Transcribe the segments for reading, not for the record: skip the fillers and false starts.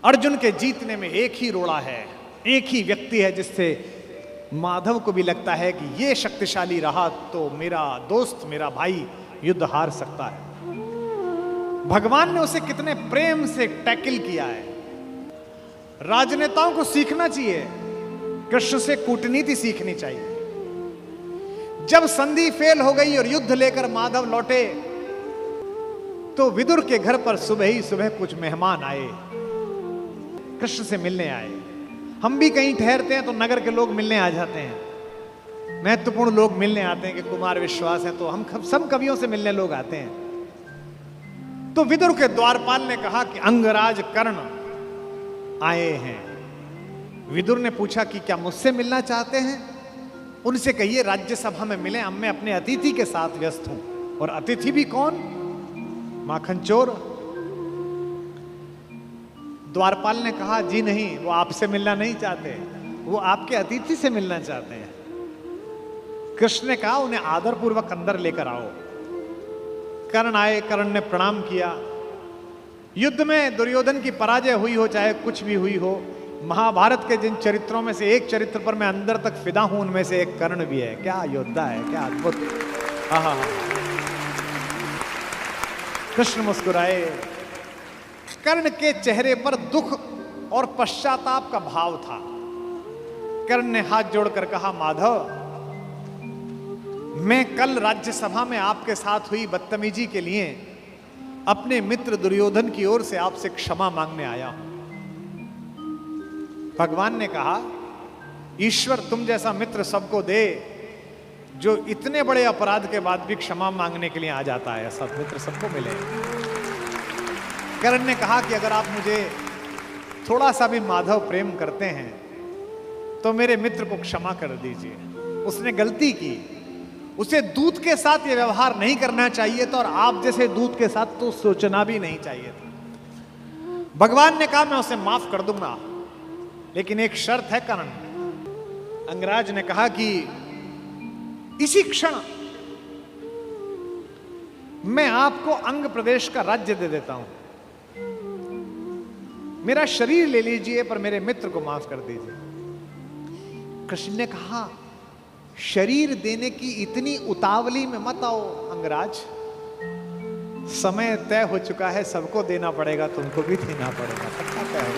अर्जुन के जीतने में एक ही रोड़ा है, एक ही व्यक्ति है जिससे माधव को भी लगता है कि ये शक्तिशाली रहा तो मेरा दोस्त, मेरा भाई युद्ध हार सकता है। भगवान ने उसे कितने प्रेम से टैकल किया है। राजनेताओं को सीखना चाहिए, कृष्ण से कूटनीति सीखनी चाहिए। जब संधि फेल हो गई और युद्ध लेकर माधव लौटे तो विदुर के घर पर सुबह ही सुबह कुछ मेहमान आए, कृष्ण से मिलने आए। हम भी कहीं ठहरते हैं तो नगर के लोग मिलने आ जाते हैं, महत्वपूर्ण लोग मिलने आते हैं कि कुमार विश्वास है तो हम सब कवियों से मिलने लोग आते हैं। तो विदुर के द्वारपाल ने कहा कि अंगराज कर्ण आए हैं। विदुर ने पूछा कि क्या मुझसे मिलना चाहते हैं? उनसे कहिए राज्यसभा में मिले, अब मैं अपने अतिथि के साथ व्यस्त हूं। और अतिथि भी कौन? माखन चोर। द्वारपाल ने कहा जी नहीं, वो आपसे मिलना नहीं चाहते, वो आपके अतिथि से मिलना चाहते हैं। कृष्ण ने कहा उन्हें आदरपूर्वक अंदर लेकर आओ। कर्ण आए, कर्ण ने प्रणाम किया। युद्ध में दुर्योधन की पराजय हुई हो चाहे कुछ भी हुई हो, महाभारत के जिन चरित्रों में से एक चरित्र पर मैं अंदर तक फिदा हूं उनमें से एक कर्ण भी है। क्या योद्धा है, क्या अद्भुत। हाँ। कृष्ण मुस्कुराए। कर्ण के चेहरे पर दुख और पश्चाताप का भाव था। कर्ण ने हाथ जोड़कर कहा माधव, मैं कल राज्यसभा में आपके साथ हुई बदतमीजी के लिए अपने मित्र दुर्योधन की ओर से आपसे क्षमा मांगने आया हूं। भगवान ने कहा ईश्वर तुम जैसा मित्र सबको दे जो इतने बड़े अपराध के बाद भी क्षमा मांगने के लिए आ जाता है। ऐसा मित्र सबको मिले। कर्ण ने कहा कि अगर आप मुझे थोड़ा सा भी माधव प्रेम करते हैं तो मेरे मित्र को क्षमा कर दीजिए। उसने गलती की, उसे दूत के साथ यह व्यवहार नहीं करना चाहिए था और आप जैसे दूत के साथ तो सोचना भी नहीं चाहिए था। भगवान ने कहा मैं उसे माफ कर दूंगा, लेकिन एक शर्त है कर्ण। अंगराज ने कहा कि इसी क्षण मैं आपको अंग प्रदेश का राज्य दे देता हूं, मेरा शरीर ले लीजिए पर मेरे मित्र को माफ कर दीजिए। कृष्ण ने कहा शरीर देने की इतनी उतावली में मत आओ अंगराज, समय तय हो चुका है, सबको देना पड़ेगा, तुमको भी देना पड़ेगा। पक्का तय हो,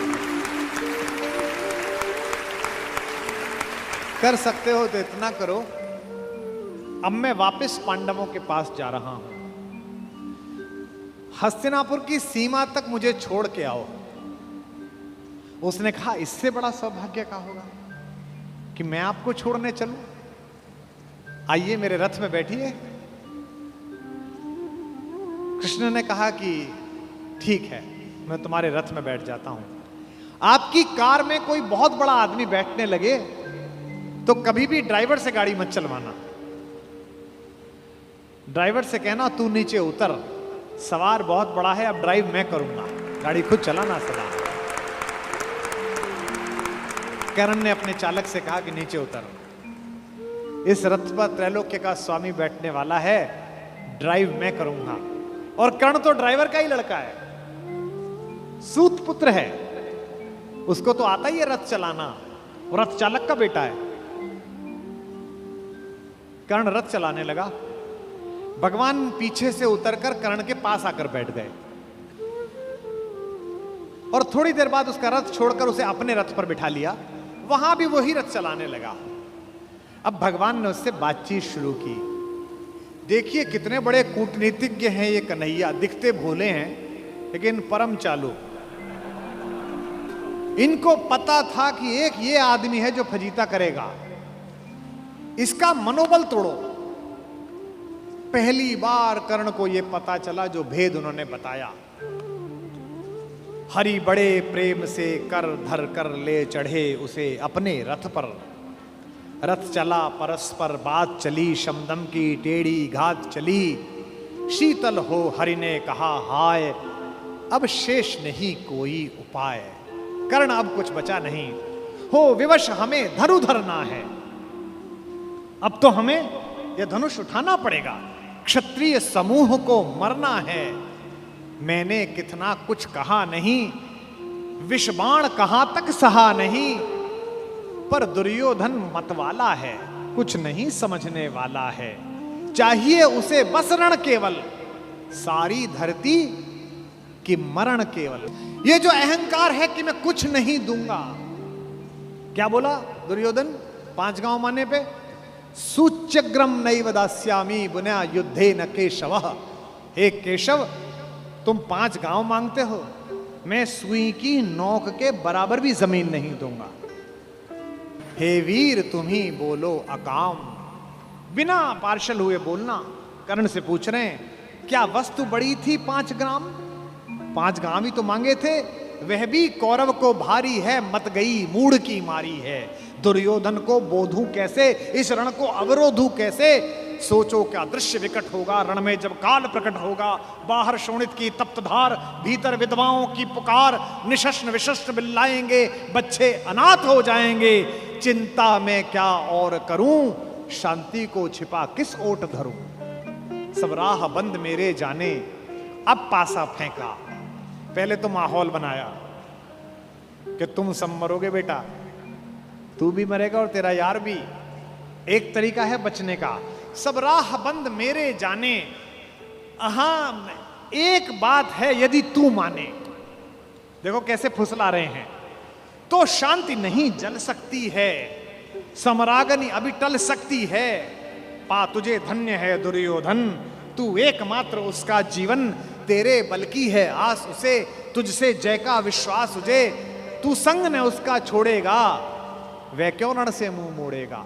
कर सकते हो तो इतना करो, अब मैं वापस पांडवों के पास जा रहा हूं, हस्तिनापुर की सीमा तक मुझे छोड़ के आओ। उसने कहा इससे बड़ा सौभाग्य का होगा कि मैं आपको छोड़ने चलूं? आइए मेरे रथ में बैठिए। कृष्ण ने कहा कि ठीक है, मैं तुम्हारे रथ में बैठ जाता हूं। आपकी कार में कोई बहुत बड़ा आदमी बैठने लगे तो कभी भी ड्राइवर से गाड़ी मत चलवाना। ड्राइवर से कहना तू नीचे उतर, सवार बहुत बड़ा है, अब ड्राइव मैं करूंगा, गाड़ी खुद चलाना सदा। कर्ण ने अपने चालक से कहा कि नीचे उतर, इस रथ पर त्रैलोक्य का स्वामी बैठने वाला है, ड्राइव मैं करूंगा। और कर्ण तो ड्राइवर का ही लड़का है, सूत पुत्र है, उसको तो आता ही है रथ चलाना, और रथ चालक का बेटा है। कर्ण रथ चलाने लगा। भगवान पीछे से उतरकर कर्ण के पास आकर बैठ गए और थोड़ी देर बाद उसका रथ छोड़कर उसे अपने रथ पर बिठा लिया। वहां भी वही रथ चलाने लगा। अब भगवान ने उससे बातचीत शुरू की। देखिए कितने बड़े कूटनीतिज्ञ हैं ये कन्हैया, दिखते भोले हैं लेकिन परम चालू। इनको पता था कि एक ये आदमी है जो फजीता करेगा, इसका मनोबल तोड़ो। पहली बार कर्ण को यह पता चला जो भेद उन्होंने बताया। हरि बड़े प्रेम से कर धर कर ले चढ़े उसे अपने रथ पर। रथ चला परस्पर बात चली, शमदम की टेढ़ी घात चली। शीतल हो हरि ने कहा हाय, अब शेष नहीं कोई उपाय। कर्ण अब कुछ बचा नहीं, हो विवश हमें धनु धरना है। अब तो हमें यह धनुष उठाना पड़ेगा, क्षत्रिय समूह को मरना है। मैंने कितना कुछ कहा नहीं, विषबाण कहां तक सहा नहीं, पर दुर्योधन मतवाला है, कुछ नहीं समझने वाला है। चाहिए उसे बस रण केवल, सारी धरती की मरण केवल। ये जो अहंकार है कि मैं कुछ नहीं दूंगा, क्या बोला दुर्योधन 5 गांव माने पे? सूच्यग्रम नैव दास्यामि बुना युद्धे न केशव। हे केशव, तुम 5 गांव मांगते हो, मैं सुई की नोक के बराबर भी जमीन नहीं दूंगा। हे वीर तुम ही बोलो अकाम। बिना पार्शल हुए बोलना। कर्ण से पूछ रहे हैं, क्या वस्तु बड़ी थी 5 ग्राम? 5 गांव ही तो मांगे थे, वह भी कौरव को भारी है, मत गई मूढ़ की मारी है। दुर्योधन को बोधूं कैसे, इस रण को अवरोधूं कैसे? सोचो क्या दृश्य विकट होगा रण में जब काल प्रकट होगा। बाहर शोणित की तप्त धार, भीतर विधवाओं की पुकार। निशस्त्र विशस्त्र बिल्लाएंगे, बच्चे अनाथ हो जाएंगे। चिंता में क्या और करूं, शांति को छिपा किस ओट धरूं। सब राह बंद मेरे जाने, अब पासा फेंका। पहले तो माहौल बनाया कि तुम सब मरोगे बेटा, तू भी मरेगा और तेरा यार भी। एक तरीका है बचने का, सब राह बंद मेरे जाने। हाँ, एक बात है, यदि तू माने, देखो कैसे फुसला रहे हैं, तो शांति नहीं जल सकती है, समरागनी अभी टल सकती है। पा तुझे धन्य है दुर्योधन, तू एकमात्र उसका जीवन, तेरे बल की है आस उसे, तुझसे जय का विश्वास उजे। तू संग ने उसका छोड़ेगा, वह क्यों रण से मुंह मोड़ेगा।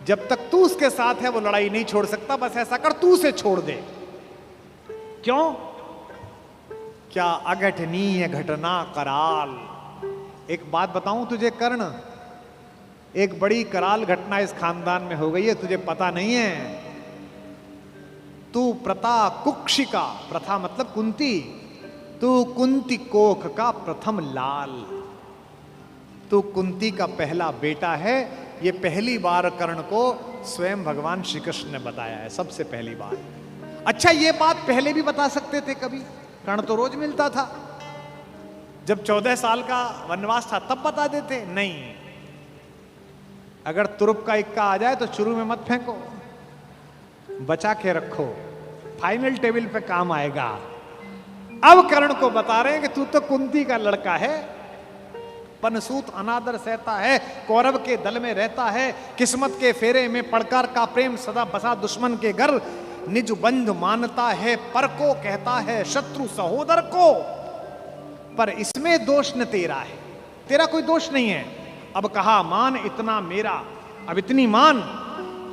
जब तक तू उसके साथ है वो लड़ाई नहीं छोड़ सकता। बस ऐसा कर, तू उसे छोड़ दे। क्यों? क्या अघटनीय घटना कराल। एक बात बताऊं तुझे कर्ण, एक बड़ी कराल घटना इस खानदान में हो गई है, तुझे पता नहीं है। तू प्रता कुक्षिका, प्रथा मतलब कुंती, तू कुंती कोख का प्रथम लाल। तू कुंती का पहला बेटा है। ये पहली बार कर्ण को स्वयं भगवान श्री कृष्ण ने बताया है, सबसे पहली बार। अच्छा, ये बात पहले भी बता सकते थे कभी, कर्ण तो रोज मिलता था। जब 14 साल का वनवास था तब बता देते, नहीं। अगर तुरुप का इक्का आ जाए तो शुरू में मत फेंको, बचा के रखो, फाइनल टेबल पे काम आएगा। अब कर्ण को बता रहे हैं कि तू तो कुंती का लड़का है, पनसूत अनादर सहता है, कौरव के दल में रहता है, किस्मत के फेरे में पड़कर का प्रेम सदा बसा दुश्मन के घर, निज बंधु मानता है पर को कहता है शत्रु सहोदर को। पर इसमें दोष न तेरा है, तेरा कोई दोष नहीं है। अब कहा मान इतना मेरा, अब इतनी मान,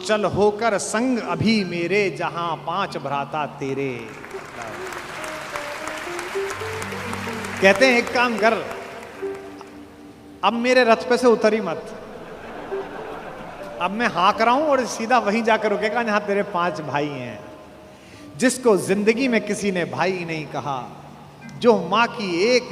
चल होकर संग अभी मेरे, जहां 5 भ्राता तेरे। कहते हैं एक काम कर, अब मेरे रथ पे से उतरी मत, अब मैं हाँक रहा हूं और सीधा वहीं जाकर रुकेगा जहां तेरे 5 भाई हैं। जिसको जिंदगी में किसी ने भाई नहीं कहा, जो मां की एक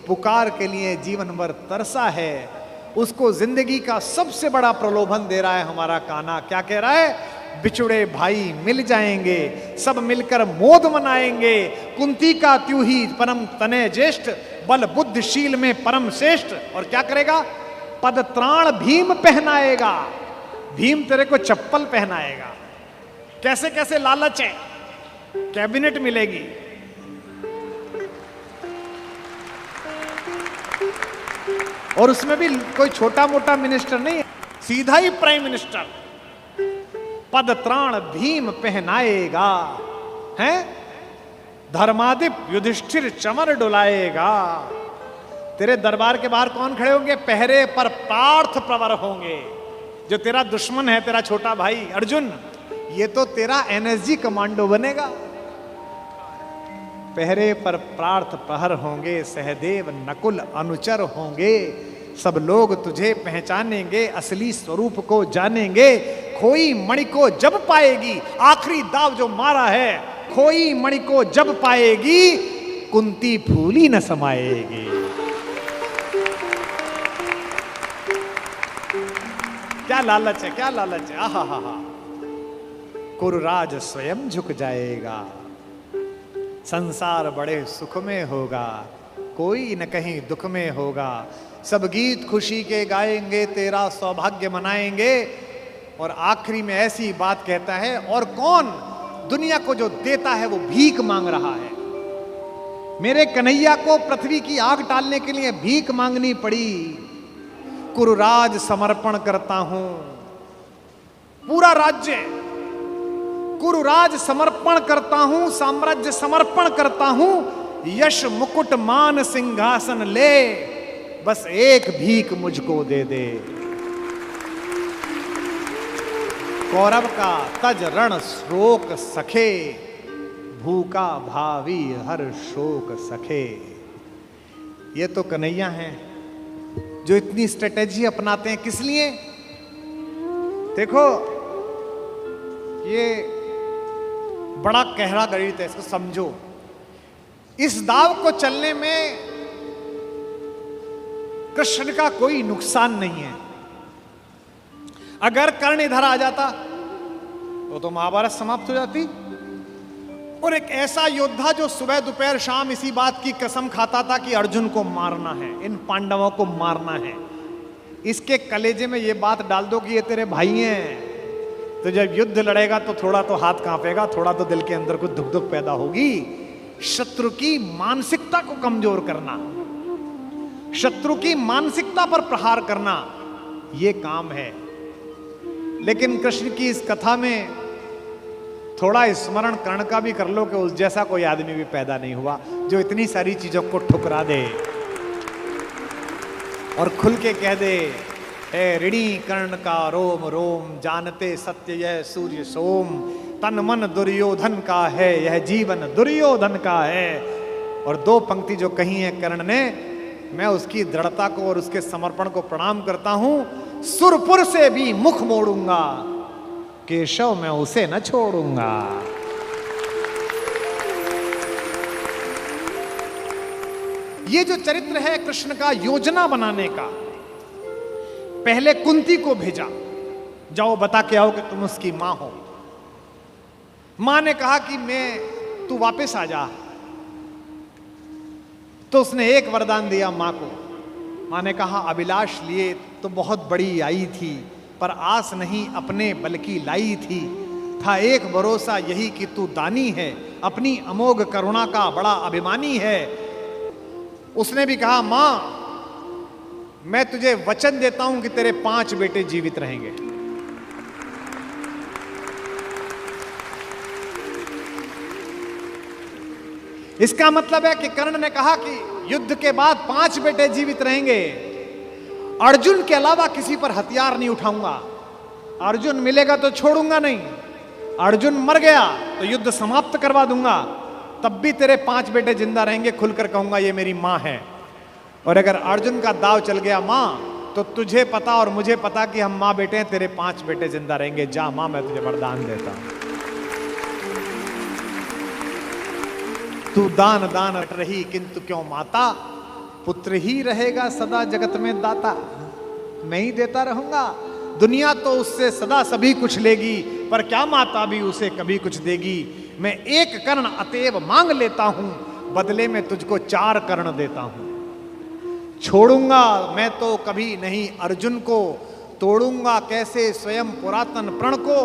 पुकार के लिए जीवन भर तरसा है, उसको जिंदगी का सबसे बड़ा प्रलोभन दे रहा है हमारा कान्हा। क्या कह रहा है? बिछुड़े भाई मिल जाएंगे, सब मिलकर मोद मनाएंगे। कुंती का त्यू ही परम तने ज्येष्ठ, बल बुद्धिशील में परम श्रेष्ठ। और क्या करेगा? पद त्राण भीम पहनाएगा, भीम तेरे को चप्पल पहनाएगा। कैसे कैसे लालच है, कैबिनेट मिलेगी, और उसमें भी कोई छोटा मोटा मिनिस्टर नहीं, सीधा ही प्राइम मिनिस्टर। पद त्राण भीम पहनाएगा, हैं? धर्मादिप युधिष्ठिर चमर डुलाएगा। तेरे दरबार के बाहर कौन खड़े होंगे? पहरे पर पार्थ प्रवर होंगे। जो तेरा दुश्मन है, तेरा छोटा भाई अर्जुन, ये तो तेरा एनएसजी कमांडो बनेगा। पहरे पर पार्थ प्रहर होंगे, सहदेव नकुल अनुचर होंगे। सब लोग तुझे पहचानेंगे, असली स्वरूप को जानेंगे। खोई मणि को जब पाएगी, आखिरी दाव जो मारा है, खोई मणि को जब पाएगी, कुंती फूली न समाएगी। क्या लालच है, क्या लालच है। आहा हा हा। कुरुराज स्वयं झुक जाएगा, संसार बड़े सुख में होगा। कोई न कहीं दुख में होगा। सब गीत खुशी के गाएंगे, तेरा सौभाग्य मनाएंगे। और आखिरी में ऐसी बात कहता है, और कौन दुनिया को जो देता है वो भीख मांग रहा है। मेरे कन्हैया को पृथ्वी की आग टालने के लिए भीख मांगनी पड़ी। कुरुराज समर्पण करता हूं, पूरा राज्य कुरुराज समर्पण करता हूं, साम्राज्य समर्पण करता हूं, यश मुकुट मान सिंहासन ले, बस एक भीख मुझको दे दे। कौरव का तज रण शोक सखे, भूखा भावी हर शोक सखे। ये तो कन्हैया हैं जो इतनी स्ट्रेटेजी अपनाते हैं। किस लिए? देखो, ये बड़ा गहरा गणित है, इसको समझो। इस दाव को चलने में कृष्ण का कोई नुकसान नहीं है। अगर कर्ण इधर आ जाता तो महाभारत समाप्त हो जाती। और एक ऐसा योद्धा जो सुबह दोपहर शाम इसी बात की कसम खाता था कि अर्जुन को मारना है, इन पांडवों को मारना है, इसके कलेजे में ये बात डाल दो कि ये तेरे भाई हैं, तो जब युद्ध लड़ेगा तो थोड़ा तो हाथ कांपेगा, थोड़ा तो दिल के अंदर कुछ धुक धुक पैदा होगी। शत्रु की मानसिकता को कमजोर करना, शत्रु की मानसिकता पर प्रहार करना, यह काम है। लेकिन कृष्ण की इस कथा में थोड़ा स्मरण कर्ण का भी कर लो कि उस जैसा कोई आदमी भी पैदा नहीं हुआ जो इतनी सारी चीजों को ठुकरा दे और खुल के कह दे, ए ऋणी कर्ण का रोम रोम, जानते सत्य यह सूर्य सोम, तन मन दुर्योधन का है, यह जीवन दुर्योधन का है। और दो पंक्ति जो कही है कर्ण ने, मैं उसकी दृढ़ता को और उसके समर्पण को प्रणाम करता हूं। सुरपुर से भी मुख मोड़ूंगा, केशव मैं उसे न छोड़ूंगा। ये जो चरित्र है कृष्ण का योजना बनाने का, पहले कुंती को भेजा, जाओ बता के आओ कि तुम उसकी मां हो। मां ने कहा कि तू वापस आ जा, तो उसने एक वरदान दिया मां को। मां ने कहा, अभिलाष लिए तो बहुत बड़ी आई थी, पर आस नहीं अपने बल्कि लाई थी। था एक भरोसा यही कि तू दानी है, अपनी अमोघ करुणा का बड़ा अभिमानी है। उसने भी कहा, मां मैं तुझे वचन देता हूं कि तेरे 5 बेटे जीवित रहेंगे। इसका मतलब है कि कर्ण ने कहा कि युद्ध के बाद 5 बेटे जीवित रहेंगे, अर्जुन के अलावा किसी पर हथियार नहीं उठाऊंगा, अर्जुन मिलेगा तो छोड़ूंगा नहीं, अर्जुन मर गया तो युद्ध समाप्त करवा दूंगा, तब भी तेरे 5 बेटे जिंदा रहेंगे। खुलकर कहूंगा ये मेरी मां है। और अगर अर्जुन का दाव चल गया मां, तो तुझे पता और मुझे पता कि हम मां बेटे हैं, तेरे 5 बेटे जिंदा रहेंगे। जा मां, मैं तुझे वरदान देता हूं, तू दान दान रही किंतु क्यों माता, पुत्र ही रहेगा सदा जगत में दाता। मैं ही देता रहूंगा, दुनिया तो उससे सदा सभी कुछ लेगी, पर क्या माता भी उसे कभी कुछ देगी। मैं एक कर्ण अतएव मांग लेता हूं, बदले में तुझको 4 कर्ण देता हूं। छोड़ूंगा मैं तो कभी नहीं अर्जुन को, तोड़ूंगा कैसे स्वयं पुरातन प्रण को,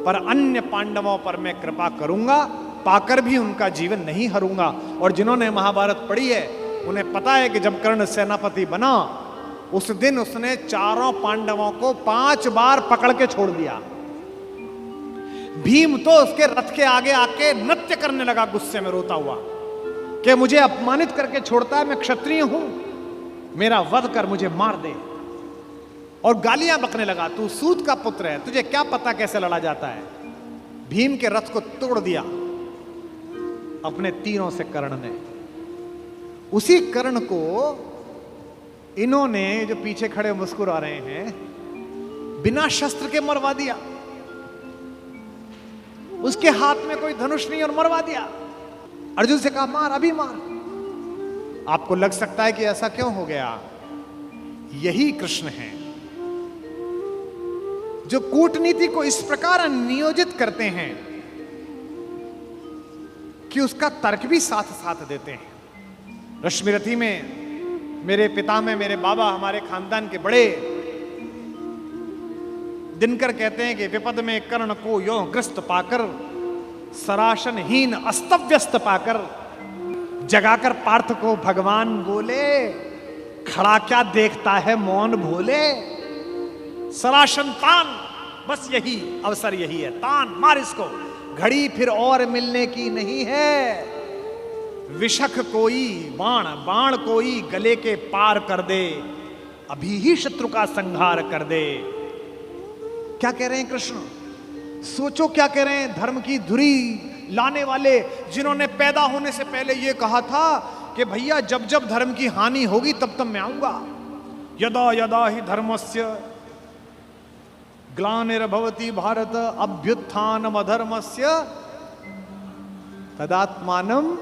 पर अन्य पांडवों पर मैं कृपा करूंगा, पाकर भी उनका जीवन नहीं हरूंगा। और जिन्होंने महाभारत पढ़ी है उन्हें पता है कि जब कर्ण सेनापति बना, उस दिन उसने 4 पांडवों को 5 बार पकड़ के छोड़ दिया। भीम तो उसके रथ के आगे आके नृत्य करने लगा, गुस्से में रोता हुआ कि मुझे अपमानित करके छोड़ता है, मैं क्षत्रिय हूं, मेरा वध कर मुझे मार दे। और गालियां बकने लगा, तू सूत का पुत्र है, तुझे क्या पता कैसे लड़ा जाता है। भीम के रथ को तोड़ दिया अपने तीरों से कर्ण ने। उसी कर्ण को इन्होंने, जो पीछे खड़े मुस्कुरा रहे हैं, बिना शस्त्र के मरवा दिया। उसके हाथ में कोई धनुष नहीं और मरवा दिया। अर्जुन से कहा, मार, अभी मार। आपको लग सकता है कि ऐसा क्यों हो गया? यही कृष्ण है जो कूटनीति को इस प्रकार नियोजित करते हैं कि उसका तर्क भी साथ साथ देते हैं। रश्मिरथी में मेरे पिता में मेरे बाबा हमारे खानदान के बड़े दिनकर कहते हैं कि विपद में कर्ण को यो ग्रस्त पाकर, सराशनहीन अस्तव्यस्त पाकर, जगाकर पार्थ को भगवान बोले, खड़ा क्या देखता है मौन भोले। सराशन तान, बस यही अवसर यही है, तान मार इसको, घड़ी फिर और मिलने की नहीं है। विषख कोई बाण, बाण कोई गले के पार कर दे, अभी ही शत्रु का संहार कर दे। क्या कह रहे हैं कृष्ण? सोचो क्या कह रहे हैं। धर्म की धुरी लाने वाले, जिन्होंने पैदा होने से पहले यह कहा था कि भैया जब जब धर्म की हानि होगी तब तब मैं आऊंगा। यदा यदा ही धर्मस्य ग्लानिर्भवति भारत अभ्युत्थानम अधर्मस्य तदात्मानम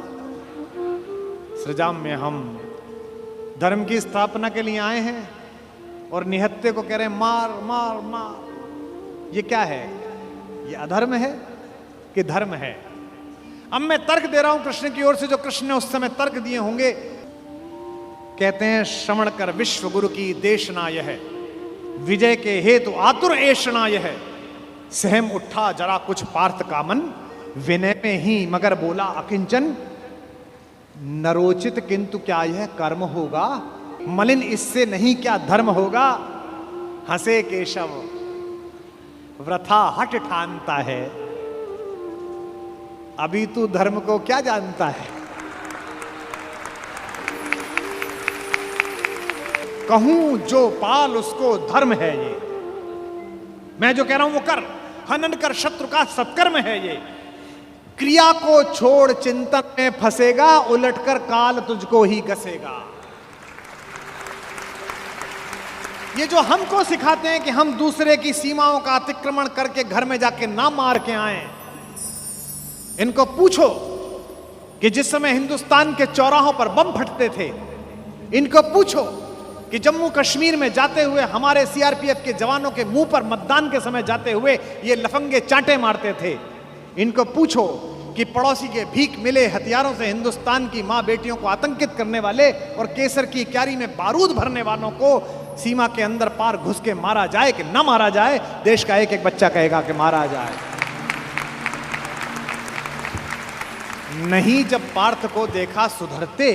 सृजाम्य। हम धर्म की स्थापना के लिए आए हैं और निहत्ते को कह रहे हैं मार मार मार। ये क्या है? ये अधर्म है कि धर्म है? अब मैं तर्क दे रहा हूं कृष्ण की ओर से, जो कृष्ण ने उस समय तर्क दिए होंगे। कहते हैं श्रवण कर विश्व गुरु की देशना यह, विजय के हेतु आतुर ऐषणा यह। सहम उठा जरा कुछ पार्थ कामन, विनय में ही मगर बोला अकिंचन। नरोचित किंतु क्या यह कर्म होगा, मलिन इससे नहीं क्या धर्म होगा। हंसे केशव वृथा हट ठानता है, अभी तू धर्म को क्या जानता है। कहूं जो पाल उसको धर्म है ये, मैं जो कह रहा हूं वो कर। हनन कर शत्रु का सत्कर्म है ये। क्रिया को छोड़ चिंतन में फंसेगा, उलटकर काल तुझको ही गसेगा। ये जो हमको सिखाते हैं कि हम दूसरे की सीमाओं का अतिक्रमण करके घर में जाके ना मार के आए, इनको पूछो कि जिस समय हिंदुस्तान के चौराहों पर बम फटते थे, इनको पूछो कि जम्मू कश्मीर में जाते हुए हमारे सीआरपीएफ के जवानों के मुंह पर मतदान के समय जाते हुए ये लफंगे चांटे मारते थे। इनको पूछो कि पड़ोसी के भीख मिले हथियारों से हिंदुस्तान की मां बेटियों को आतंकित करने वाले और केसर की क्यारी में बारूद भरने वालों को सीमा के अंदर पार घुस के मारा जाए कि ना मारा जाए। देश का एक एक बच्चा कहेगा कि मारा जाए। नहीं जब पार्थ को देखा सुधरते,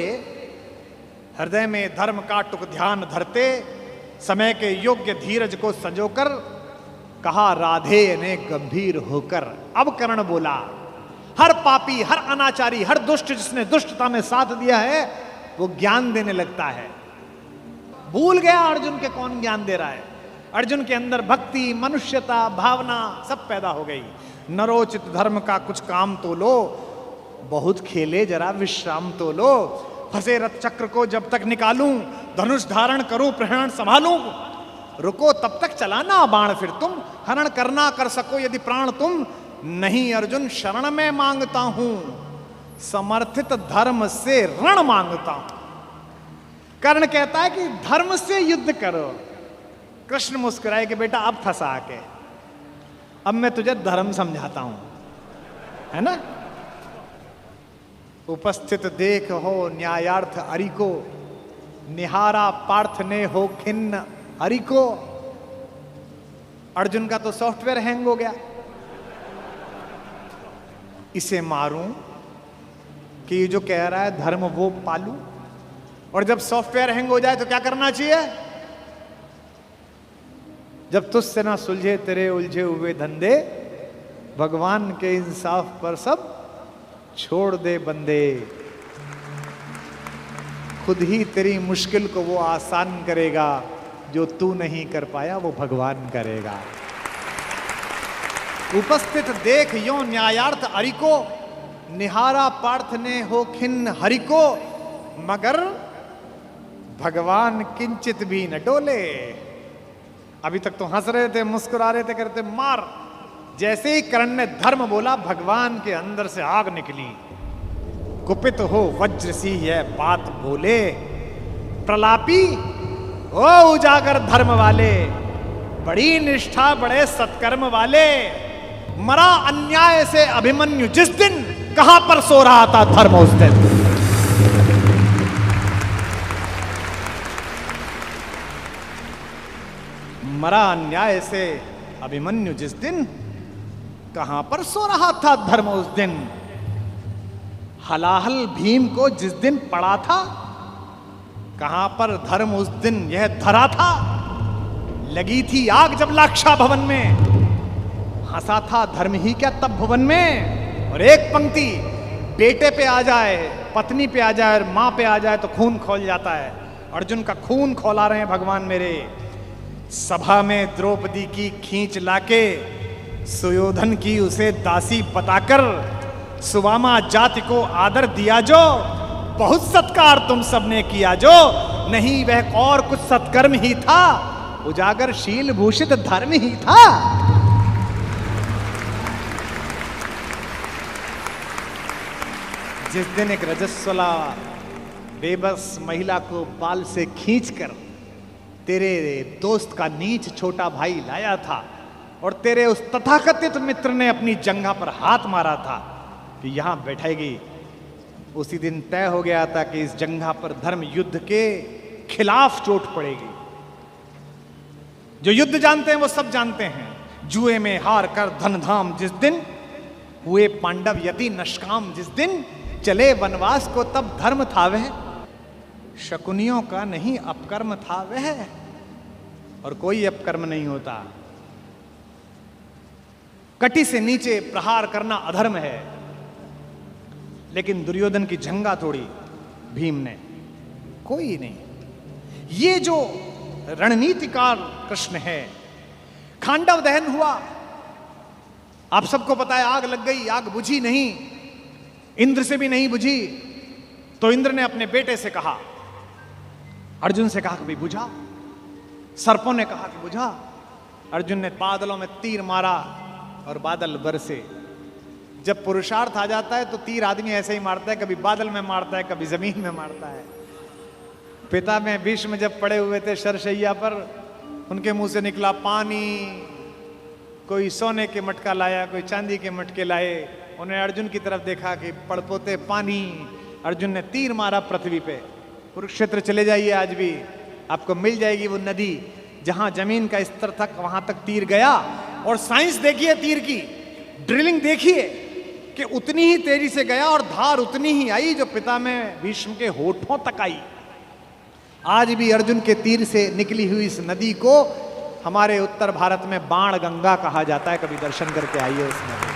हृदय में धर्म का टुक ध्यान धरते, समय के योग्य धीरज को संजोकर कहा राधे ने गंभीर होकर। अब कर्ण बोला, हर पापी, हर अनाचारी, हर दुष्ट जिसने दुष्टता में साथ दिया है वो ज्ञान देने लगता है। भूल गया अर्जुन के कौन ज्ञान दे रहा है। अर्जुन के अंदर भक्ति, मनुष्यता, भावना सब पैदा हो गई। नरोचित धर्म का कुछ काम तो लो, बहुत खेले जरा विश्राम तो लो। फंसे रथ चक्र को जब तक निकालूं, धनुष धारण करूं, प्रहरण संभालूं। रुको तब तक चलाना बाण फिर तुम, हरण करना कर सको यदि प्राण तुम। नहीं अर्जुन शरण में मांगता हूं, समर्थित धर्म से रण मांगता हूं। कर्ण कहता है कि धर्म से युद्ध करो। कृष्ण मुस्कुराए कि बेटा अब फंसा के, अब मैं तुझे धर्म समझाता हूं, है ना। उपस्थित देख हो न्यायार्थ हरि को, निहारा पार्थ ने हो खिन्न हरि को। अर्जुन का तो सॉफ्टवेयर हैंग हो गया। इसे मारूं कि ये जो कह रहा है धर्म वो पालूं। और जब सॉफ्टवेयर हैंग हो जाए तो क्या करना चाहिए? जब तुझसे ना सुलझे तेरे उलझे हुए धंधे, भगवान के इंसाफ पर सब छोड़ दे बंदे। खुद ही तेरी मुश्किल को वो आसान करेगा, जो तू नहीं कर पाया वो भगवान करेगा। उपस्थित देख यो न्यायार्थ हरि को, निहारा पार्थ ने हो खिन्न हरि को। मगर भगवान किंचित भी न डोले। अभी तक तो हंस रहे थे, मुस्कुरा रहे थे, करते मार। जैसे ही कर्ण ने धर्म बोला, भगवान के अंदर से आग निकली। कुपित हो वज्र सी यह बात बोले, प्रलापी ओ उजागर धर्म वाले, बड़ी निष्ठा बड़े सत्कर्म वाले। मरा अन्याय से अभिमन्यु जिस दिन, कहां पर सो रहा था धर्म उस दिन। मरा अन्याय से अभिमन्यु जिस दिन, कहां पर सो रहा था धर्म उस दिन। हलाहल भीम को जिस दिन पड़ा था, कहां पर धर्म उस दिन यह धरा था। लगी थी आग जब लाक्षा भवन में, हंसा था धर्म ही क्या तब भुवन में। और एक पंक्ति, बेटे पे आ जाए, पत्नी पे आ जाए और मां पे आ जाए तो खून खोल जाता है। अर्जुन का खून खौला रहे हैं भगवान मेरे। सभा में द्रौपदी की खींच लाके, सुयोधन की उसे दासी बताकर, सुवामा जाति को आदर दिया जो, बहुत सत्कार तुम सबने किया जो। नहीं वह और कुछ सत्कर्म ही था, उजागर शील भूषित धर्म ही था। जिस दिन एक रजस्वला बेबस महिला को बाल से खींचकर तेरे दोस्त का नीच छोटा भाई लाया था, और तेरे उस तथाकथित मित्र ने अपनी जंघा पर हाथ मारा था कि यहां बैठेगी, उसी दिन तय हो गया था कि इस जंघा पर धर्म युद्ध के खिलाफ चोट पड़ेगी। जो युद्ध जानते हैं वो सब जानते हैं, जुए में हार कर धन धाम जिस दिन, हुए पांडव यति नष्काम जिस दिन, चले वनवास को तब धर्म था वह, शकुनियों का नहीं अपकर्म था वह। और कोई अपकर्म नहीं होता। कटी से नीचे प्रहार करना अधर्म है, लेकिन दुर्योधन की जंघा तोड़ी भीम ने, कोई नहीं। ये जो रणनीतिकार कृष्ण है। खांडव दहन हुआ, आप सबको पता है, आग लग गई, आग बुझी नहीं, इंद्र से भी नहीं बुझी। तो इंद्र ने अपने बेटे से कहा, अर्जुन से कहा कि भाई बुझा। सर्पों ने कहा कि बुझा। अर्जुन ने बादलों में तीर मारा और बादल बरसे। जब पुरुषार्थ आ जाता है तो तीर आदमी ऐसे ही मारता है, कभी बादल में मारता है, कभी जमीन में मारता है। पिता में भीष्म जब पड़े हुए थे शरशैया पर, उनके मुंह से निकला पानी। कोई सोने के मटका लाया, कोई चांदी के मटके लाए। उन्हें अर्जुन की तरफ देखा कि पड़पोते पानी। अर्जुन ने तीर मारा पृथ्वी पे। कुरुक्षेत्र चले जाइए, आज भी आपको मिल जाएगी वो नदी जहां जमीन का स्तर तक, वहां तक तीर गया। और साइंस देखिए तीर की, ड्रिलिंग देखिए कि उतनी ही तेजी से गया और धार उतनी ही आई जो पिता में भीष्म के होठों तक आई। आज भी अर्जुन के तीर से निकली हुई इस नदी को हमारे उत्तर भारत में बाण गंगा कहा जाता है। कभी दर्शन करके आइए उस नदी।